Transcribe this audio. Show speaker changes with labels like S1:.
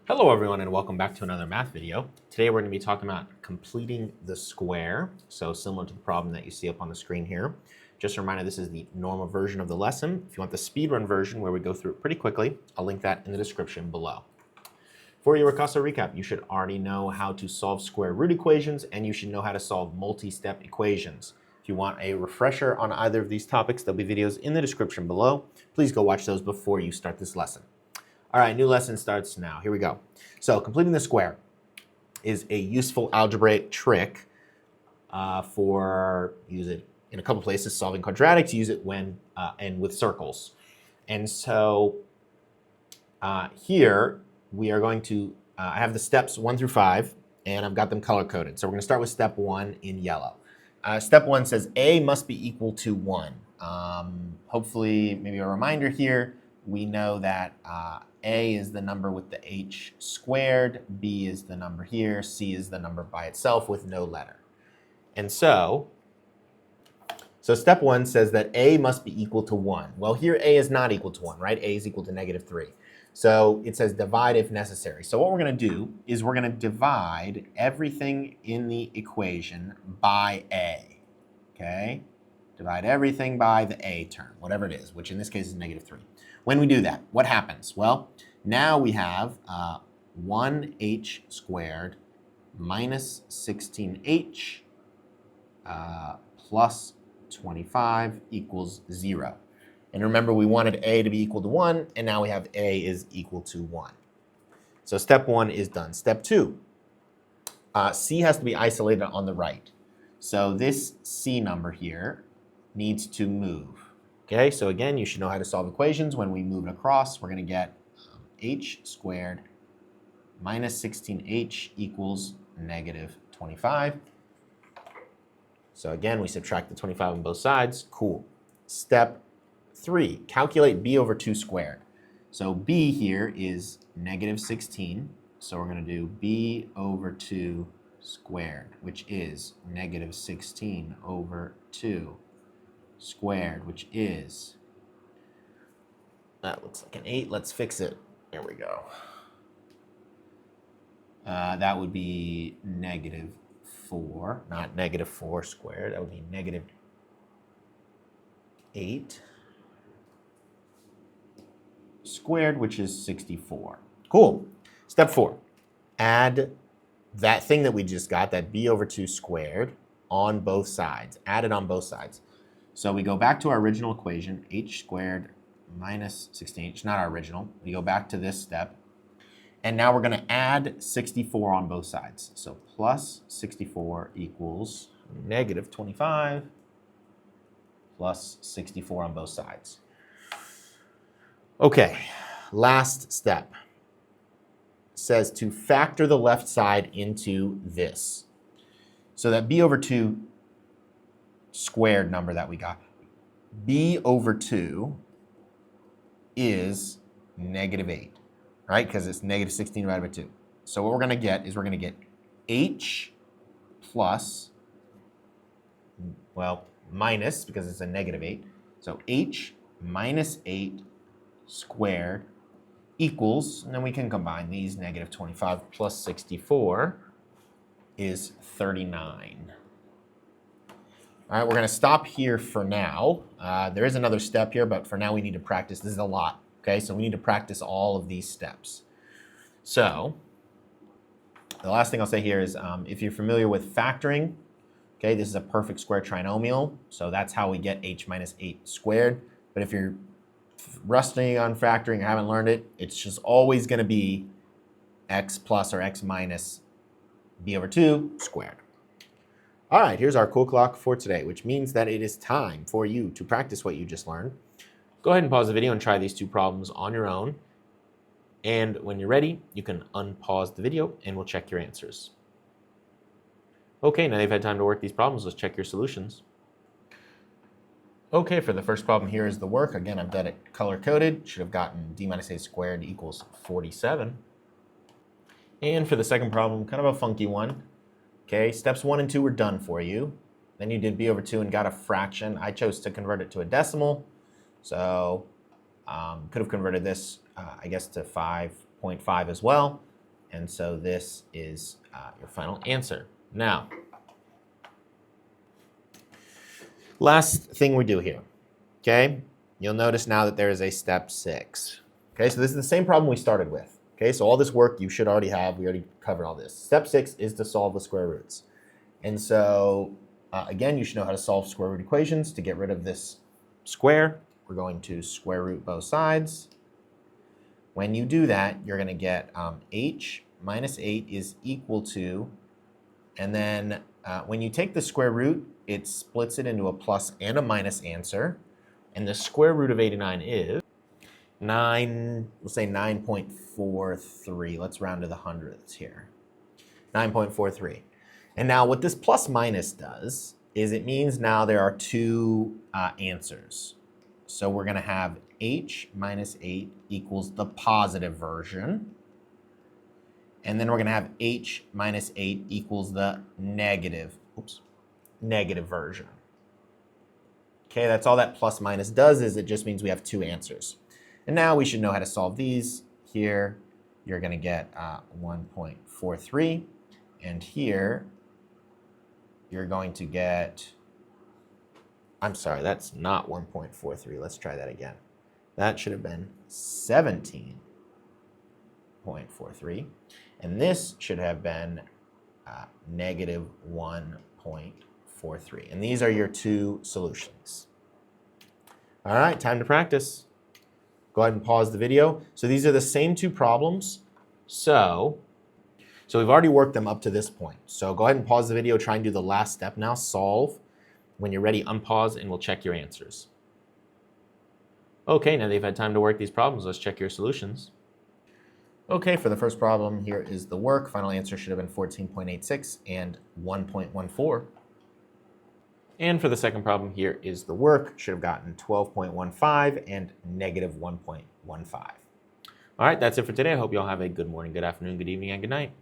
S1: Hello everyone and welcome back to another math video. Today we're going to be talking about completing the square. So similar to the problem that you see up on the screen here. Just a reminder, this is the normal version of the lesson. If you want the speedrun version where we go through it pretty quickly, I'll link that in the description below. For your Ricasso Recap, you should already know how to solve square root equations and you should know how to solve multi-step equations. If you want a refresher on either of these topics, there'll be videos in the description below. Please go watch those before you start this lesson. All right, new lesson starts now. Here we go. So completing the square is a useful algebraic trick use it in a couple places, solving quadratics, use it when and with circles. And so here we are going to, I have the steps 1 through 5, and I've got them color coded. So we're going to start with step 1 in yellow. Step 1 says A must be equal to 1. Hopefully, maybe a reminder here, we know that A is the number with the h squared, B is the number here, C is the number by itself with no letter. And so step 1 says that A must be equal to 1. Well, here A is not equal to 1, right? A is equal to -3. So it says divide if necessary. So what we're going to do is we're going to divide everything in the equation by A, okay? Divide everything by the A term, whatever it is, which in this case is -3. When we do that, what happens? Well, now we have 1h squared minus 16h plus 25 equals 0. And remember, we wanted A to be equal to 1, and now we have A is equal to 1. So step 1 is done. Step 2, C has to be isolated on the right. So this C number here needs to move. Okay, so again, you should know how to solve equations. When we move it across, we're going to get h squared minus 16h equals -25. So again, we subtract the 25 on both sides. Cool. Step 3, calculate b over 2 squared. So b here is -16. So we're going to do b over 2 squared, which is -16 over 2 squared, which is, that looks like an 8. Let's fix it. There we go. That would be -4, not -4 squared. That would be -8 squared, which is 64. Cool. Step 4, add that thing that we just got, that b over 2 squared, on both sides. Add it on both sides. So we go back to our original equation, h squared minus 16h, not our original. We go back to this step. And now we're going to add 64 on both sides. So plus 64 equals -25 plus 64 on both sides. Okay, last step says to factor the left side into this. So that b over 2 squared number that we got, b over 2 is -8, right? Because it's -16 divided by 2. So what we're going to get is we're going to get h plus, well, minus, because it's a -8. So h minus 8 squared equals, and then we can combine these, -25 plus 64 is 39. All right, we're going to stop here for now. There is another step here, but for now we need to practice. This is a lot, okay? So we need to practice all of these steps. So the last thing I'll say here is if you're familiar with factoring, okay, this is a perfect square trinomial. So that's how we get h minus 8 squared. But if you're rusty on factoring or haven't learned it, it's just always going to be x plus or x minus b over 2 squared. All right, here's our cool clock for today, which means that it is time for you to practice what you just learned. Go ahead and pause the video and try these 2 problems on your own. And when you're ready, you can unpause the video and we'll check your answers. Okay, now you've had time to work these problems, let's check your solutions. Okay, for the first problem, here is the work. Again, I've done it color-coded. Should have gotten d minus a squared equals 47. And for the second problem, kind of a funky one. Okay, steps 1 and 2 were done for you. Then you did b over 2 and got a fraction. I chose to convert it to a decimal. So could have converted this, I guess, to 5.5 as well. And so this is your final answer. Now, last thing we do here, okay? You'll notice now that there is a step 6. Okay, so this is the same problem we started with. Okay, so all this work you should already have. We already covered all this. Step 6 is to solve the square roots. And so, again, you should know how to solve square root equations. To get rid of this square, we're going to square root both sides. When you do that, you're going to get h minus 8 is equal to, and then when you take the square root, it splits it into a plus and a minus answer. And the square root of 89 is 9, we'll say 9.43. Let's round to the hundredths here. 9.43. And now what this plus minus does is it means now there are two answers. So we're going to have h minus 8 equals the positive version. And then we're going to have h minus 8 equals the negative version. Okay, that's all that plus minus does, is it just means we have two answers. And now we should know how to solve these. Here, you're going to get 1.43. And here, you're going to get, I'm sorry, that's not 1.43. Let's try that again. That should have been 17.43. And this should have been negative 1.43. And these are your two solutions. All right, time to practice. Go ahead and pause the video. So these are the same two problems. So we've already worked them up to this point. So go ahead and pause the video, try and do the last step now, solve. When you're ready, unpause and we'll check your answers. Okay, now they've had time to work these problems, let's check your solutions. Okay, for the first problem, here is the work. Final answer should have been 14.86 and 1.14. And for the second problem, here is the work. Should have gotten 12.15 and negative 1.15. All right, that's it for today. I hope you all have a good morning, good afternoon, good evening, and good night.